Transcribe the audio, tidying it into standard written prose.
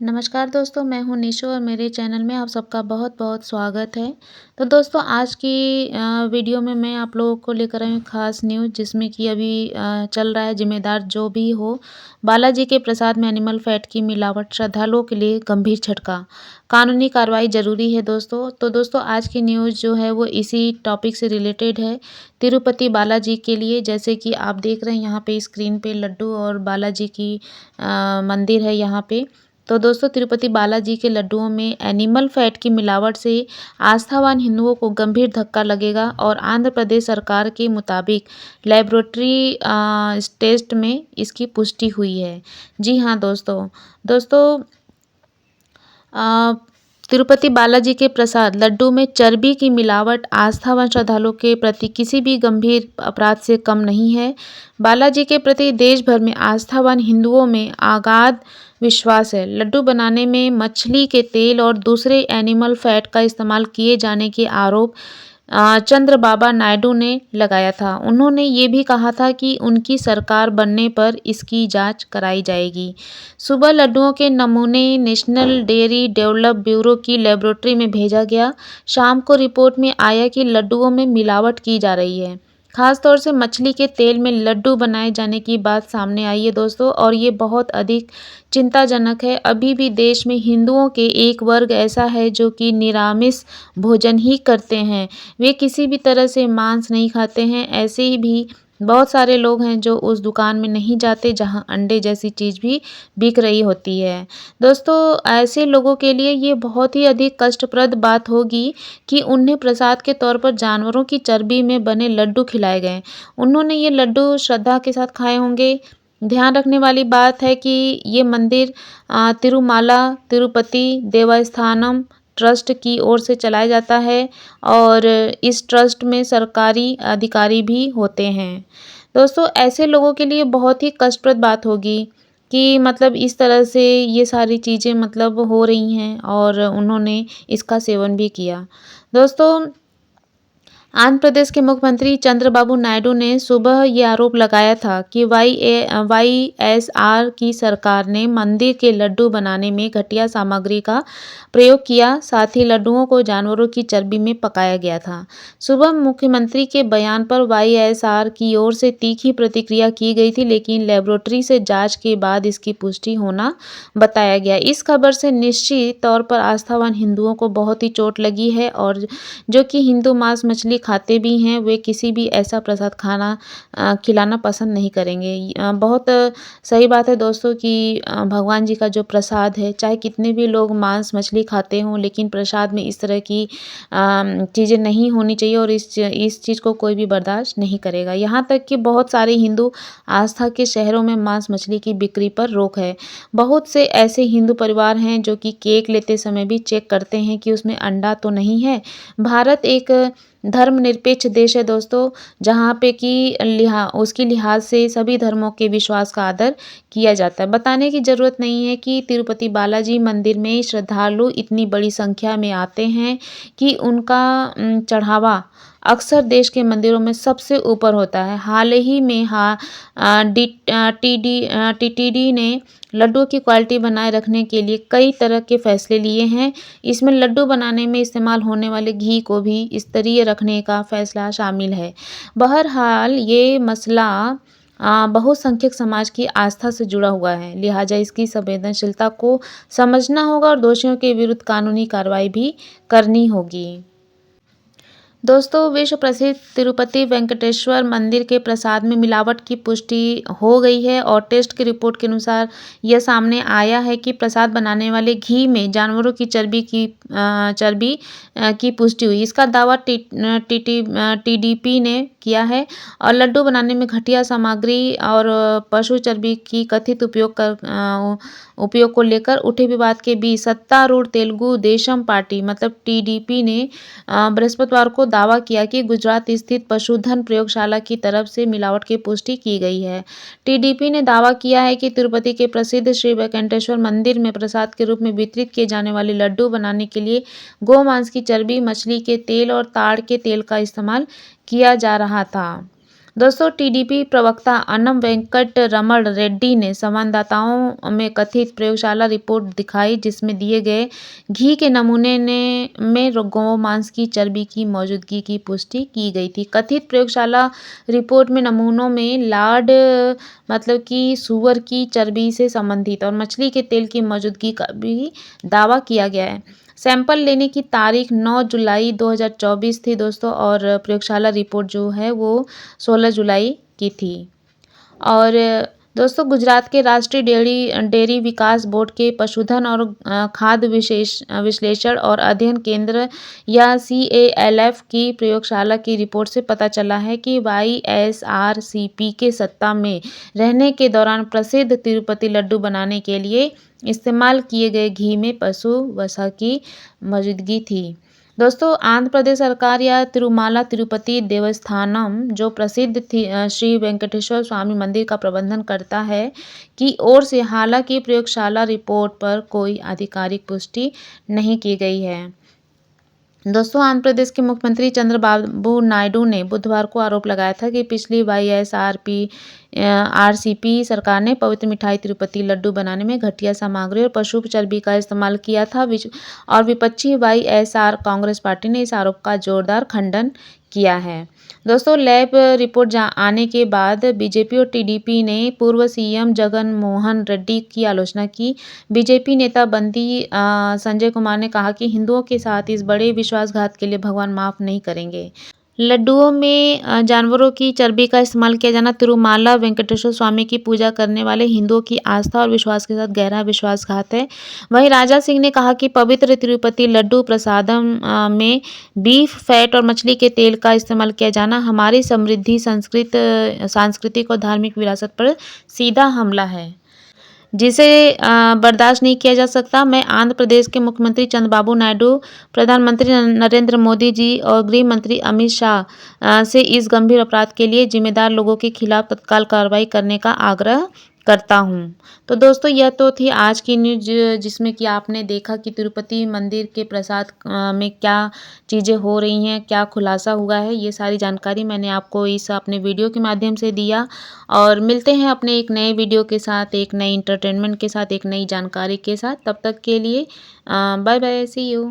नमस्कार दोस्तों, मैं हूँ निशो और मेरे चैनल में आप सबका बहुत-बहुत स्वागत है। तो दोस्तों आज की वीडियो में मैं आप लोगों को लेकर आई हूँ ख़ास न्यूज़ जिसमें कि अभी चल रहा है ज़िम्मेदार जो भी हो, बालाजी के प्रसाद में एनिमल फैट की मिलावट श्रद्धालुओं के लिए गंभीर झटका, कानूनी कार्रवाई ज़रूरी है दोस्तों। तो दोस्तों आज की न्यूज़ जो है वो इसी टॉपिक से रिलेटेड है, तिरुपति बालाजी के लिए। जैसे कि आप देख रहे हैं यहाँ पे स्क्रीन पे लड्डू और बालाजी की मंदिर है यहाँ पे। तो दोस्तों तिरुपति बालाजी के लड्डुओं में एनिमल फैट की मिलावट से आस्थावान हिंदुओं को गंभीर धक्का लगेगा और आंध्र प्रदेश सरकार के मुताबिक लेबोरेटरी टेस्ट में इसकी पुष्टि हुई है। जी हाँ दोस्तों, अ, तिरुपति बालाजी के प्रसाद लड्डू में चर्बी की मिलावट आस्थावान श्रद्धालुओं के प्रति किसी भी गंभीर अपराध से कम नहीं है। बालाजी के प्रति देश भर में आस्थावान हिंदुओं में अगाध विश्वास है। लड्डू बनाने में मछली के तेल और दूसरे एनिमल फैट का इस्तेमाल किए जाने के आरोप चंद्रबाबा नायडू ने लगाया था। उन्होंने ये भी कहा था कि उनकी सरकार बनने पर इसकी जांच कराई जाएगी। सुबह लड्डुओं के नमूने नेशनल डेयरी डेवलप ब्यूरो की लेबोरेटरी में भेजा गया। शाम को रिपोर्ट में आया कि लड्डुओं में मिलावट की जा रही है। खास तौर से मछली के तेल में लड्डू बनाए जाने की बात सामने आई है दोस्तों, और ये बहुत अधिक चिंताजनक है। अभी भी देश में हिंदुओं के एक वर्ग ऐसा है जो कि निरामिष भोजन ही करते हैं। वे किसी भी तरह से मांस नहीं खाते हैं। ऐसे ही भी बहुत सारे लोग हैं जो उस दुकान में नहीं जाते जहां अंडे जैसी चीज़ भी बिक रही होती है। दोस्तों ऐसे लोगों के लिए ये बहुत ही अधिक कष्टप्रद बात होगी कि उन्हें प्रसाद के तौर पर जानवरों की चर्बी में बने लड्डू खिलाए गए। उन्होंने ये लड्डू श्रद्धा के साथ खाए होंगे। ध्यान रखने वाली बात है कि ये मंदिर तिरुमाला तिरुपति देवस्थानम ट्रस्ट की ओर से चलाया जाता है और इस ट्रस्ट में सरकारी अधिकारी भी होते हैं। दोस्तों ऐसे लोगों के लिए बहुत ही कष्टप्रद बात होगी कि मतलब इस तरह से ये सारी चीज़ें मतलब हो रही हैं और उन्होंने इसका सेवन भी किया। दोस्तों आंध्र प्रदेश के मुख्यमंत्री चंद्रबाबू नायडू ने सुबह ये आरोप लगाया था कि वाईएसआर की सरकार ने मंदिर के लड्डू बनाने में घटिया सामग्री का प्रयोग किया, साथ ही लड्डुओं को जानवरों की चर्बी में पकाया गया था। सुबह मुख्यमंत्री के बयान पर वाईएसआर की ओर से तीखी प्रतिक्रिया की गई थी, लेकिन लेबोरेटरी से जांच के बाद इसकी पुष्टि होना बताया गया। इस खबर से निश्चित तौर पर आस्थावान हिंदुओं को बहुत ही चोट लगी है और जो कि हिंदू मांस मछली खाते भी हैं, वे किसी भी ऐसा प्रसाद खिलाना पसंद नहीं करेंगे। बहुत सही बात है दोस्तों कि भगवान जी का जो प्रसाद है, चाहे कितने भी लोग मांस मछली खाते हों, लेकिन प्रसाद में इस तरह की चीज़ें नहीं होनी चाहिए और इस चीज़ को कोई भी बर्दाश्त नहीं करेगा। यहाँ तक कि बहुत सारे हिंदू आस्था के शहरों में मांस मछली की बिक्री पर रोक है। बहुत से ऐसे हिंदू परिवार हैं जो कि केक लेते समय भी चेक करते हैं कि उसमें अंडा तो नहीं है। भारत एक धर्मनिरपेक्ष देश है दोस्तों, जहाँ पे कि उसकी लिहाज से सभी धर्मों के विश्वास का आदर किया जाता है। बताने की ज़रूरत नहीं है कि तिरुपति बालाजी मंदिर में श्रद्धालु इतनी बड़ी संख्या में आते हैं कि उनका चढ़ावा अक्सर देश के मंदिरों में सबसे ऊपर होता है। हाल ही में टीटीडी ने लड्डू की क्वालिटी बनाए रखने के लिए कई तरह के फैसले लिए हैं। इसमें लड्डू बनाने में इस्तेमाल होने वाले घी को भी स्तरीय रखने का फैसला शामिल है। बहरहाल ये मसला बहुसंख्यक समाज की आस्था से जुड़ा हुआ है, लिहाजा इसकी संवेदनशीलता को समझना होगा और दोषियों के विरुद्ध कानूनी कार्रवाई भी करनी होगी। दोस्तों विश्व प्रसिद्ध तिरुपति वेंकटेश्वर मंदिर के प्रसाद में मिलावट की पुष्टि हो गई है और टेस्ट की रिपोर्ट के अनुसार यह सामने आया है कि प्रसाद बनाने वाले घी में जानवरों की चर्बी की पुष्टि हुई। इसका दावा टीडीपी ने किया है और लड्डू बनाने में घटिया सामग्री और पशु चर्बी की कथित उपयोग को लेकर उठे विवाद के बीच सत्तारूढ़ तेलुगु देशम पार्टी मतलब टीडीपी ने बृहस्पतिवार को दावा किया कि गुजरात स्थित पशुधन प्रयोगशाला की तरफ से मिलावट की पुष्टि की गई है। टीडीपी ने दावा किया है कि तिरुपति के प्रसिद्ध श्री वेंकटेश्वर मंदिर में प्रसाद के रूप में वितरित किए जाने वाले लड्डू बनाने के लिए गोमांस की चर्बी, मछली के तेल और ताड़ के तेल का इस्तेमाल किया जा रहा था। दोस्तों, टीडीपी प्रवक्ता अन्नम वेंकट रमण रेड्डी ने संवाददाताओं में कथित प्रयोगशाला रिपोर्ट दिखाई, जिसमें दिए गए घी के नमूने में गौमांस की चर्बी की मौजूदगी की पुष्टि की गई थी। कथित प्रयोगशाला रिपोर्ट में नमूनों में लार्ड मतलब कि सूअर की चर्बी से संबंधित और मछली के तेल की मौजूदगी का भी दावा किया गया है। सैंपल लेने की तारीख 9 जुलाई 2024 थी दोस्तों, और प्रयोगशाला रिपोर्ट जो है वो 16 जुलाई की थी। और दोस्तों, गुजरात के राष्ट्रीय डेयरी विकास बोर्ड के पशुधन और खाद्य विश्लेषण और अध्ययन केंद्र या CALF की प्रयोगशाला की रिपोर्ट से पता चला है कि YSRCP के सत्ता में रहने के दौरान प्रसिद्ध तिरुपति लड्डू बनाने के लिए इस्तेमाल किए गए घी में पशु वसा की मौजूदगी थी। दोस्तों, आंध्र प्रदेश सरकार या तिरुमाला तिरुपति देवस्थानम जो प्रसिद्ध श्री वेंकटेश्वर स्वामी मंदिर का प्रबंधन करता है की ओर से हालांकि प्रयोगशाला रिपोर्ट पर कोई आधिकारिक पुष्टि नहीं की गई है। दोस्तों, आंध्र प्रदेश के मुख्यमंत्री चंद्रबाबू नायडू ने बुधवार को आरोप लगाया था कि पिछली RCP सरकार ने पवित्र मिठाई तिरुपति लड्डू बनाने में घटिया सामग्री और पशु चर्बी का इस्तेमाल किया था और विपक्षी YSR कांग्रेस पार्टी ने इस आरोप का जोरदार खंडन किया है। दोस्तों, लैब रिपोर्ट आने के बाद बीजेपी और टीडीपी ने पूर्व CM जगन मोहन रेड्डी की आलोचना की। बीजेपी नेता बंदी संजय कुमार ने कहा कि हिंदुओं के साथ इस बड़े विश्वासघात के लिए भगवान माफ नहीं करेंगे। लड्डुओं में जानवरों की चर्बी का इस्तेमाल किया जाना तिरुमाला वेंकटेश्वर स्वामी की पूजा करने वाले हिंदुओं की आस्था और विश्वास के साथ गहरा विश्वासघात है। वहीं राजा सिंह ने कहा कि पवित्र तिरुपति लड्डू प्रसादम में बीफ फैट और मछली के तेल का इस्तेमाल किया जाना हमारी समृद्धि सांस्कृतिक और धार्मिक विरासत पर सीधा हमला है, जिसे बर्दाश्त नहीं किया जा सकता। मैं आंध्र प्रदेश के मुख्यमंत्री चंद्रबाबू नायडू, प्रधानमंत्री नरेंद्र मोदी जी और गृह मंत्री अमित शाह से इस गंभीर अपराध के लिए जिम्मेदार लोगों के खिलाफ तत्काल कार्रवाई करने का आग्रह करता हूं। तो दोस्तों, यह तो थी आज की न्यूज, जिसमें कि आपने देखा कि तिरुपति मंदिर के प्रसाद में क्या चीज़ें हो रही हैं, क्या खुलासा हुआ है। ये सारी जानकारी मैंने आपको इस अपने वीडियो के माध्यम से दिया, और मिलते हैं अपने एक नए वीडियो के साथ, एक नई इंटरटेनमेंट के साथ, एक नई जानकारी के साथ। तब तक के लिए बाय बाय, सी यू।